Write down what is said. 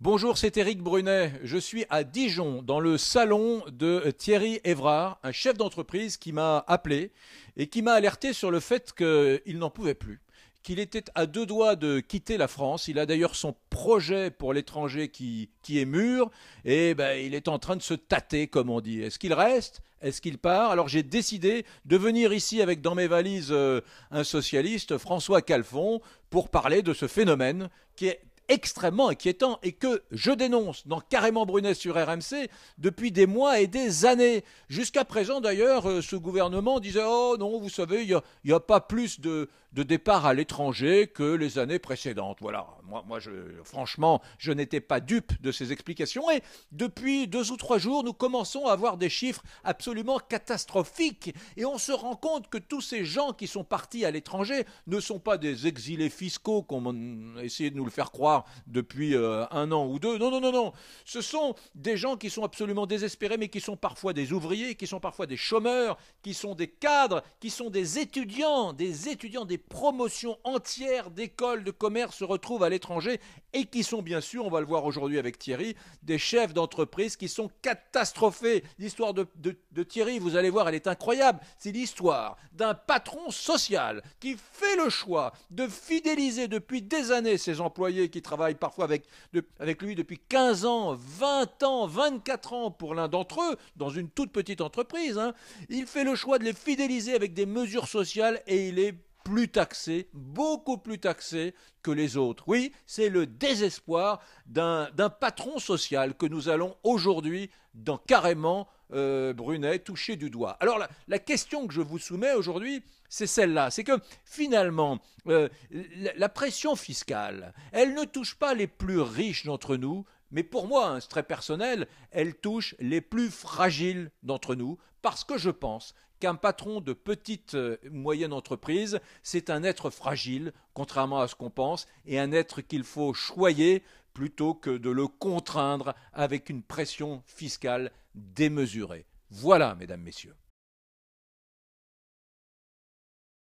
Bonjour, c'est Éric Brunet. Je suis à Dijon, dans le salon de Thierry Evrard, un chef d'entreprise qui m'a appelé et qui m'a alerté sur le fait qu'il n'en pouvait plus, qu'il était à deux doigts de quitter la France. Il a d'ailleurs son projet pour l'étranger qui est mûr et ben, il est en train de se tâter, comme on dit. Est-ce qu'il reste? Est-ce qu'il part? Alors j'ai décidé de venir ici avec dans mes valises un socialiste, François Calfon, pour parler de ce phénomène qui est extrêmement inquiétant et que je dénonce dans Carrément Brunet sur RMC depuis des mois et des années. Jusqu'à présent d'ailleurs, ce gouvernement disait oh non, vous savez, il y a pas plus de départs à l'étranger que les années précédentes. Voilà, franchement, je n'étais pas dupe de ces explications et depuis 2 ou 3 jours, nous commençons à avoir des chiffres absolument catastrophiques et on se rend compte que tous ces gens qui sont partis à l'étranger ne sont pas des exilés fiscaux comme on essayé de nous le faire croire depuis 1 an ou deux. Non, non, non, non. Ce sont des gens qui sont absolument désespérés, mais qui sont parfois des ouvriers, qui sont parfois des chômeurs, qui sont des cadres, qui sont des étudiants, des promotions entières d'écoles de commerce se retrouvent à l'étranger et qui sont bien sûr, on va le voir aujourd'hui avec Thierry, des chefs d'entreprise qui sont catastrophés. L'histoire de Thierry, vous allez voir, elle est incroyable. C'est l'histoire d'un patron social qui fait le choix de fidéliser depuis des années ses employés qui travaillent parfois avec lui depuis 15 ans, 20 ans, 24 ans pour l'un d'entre eux, dans une toute petite entreprise. Hein. Il fait le choix de les fidéliser avec des mesures sociales et il est plus taxé, beaucoup plus taxé que les autres. Oui, c'est le désespoir d'un patron social que nous allons aujourd'hui, dans Carrément Brunet, toucher du doigt. Alors la question que je vous soumets aujourd'hui, c'est celle-là. C'est que finalement, la pression fiscale, elle ne touche pas les plus riches d'entre nous, mais pour moi, hein, c'est très personnel, elle touche les plus fragiles d'entre nous, parce que je pense qu'un patron de petite moyenne entreprise, c'est un être fragile, contrairement à ce qu'on pense, et un être qu'il faut choyer plutôt que de le contraindre avec une pression fiscale démesurée. Voilà, mesdames, messieurs.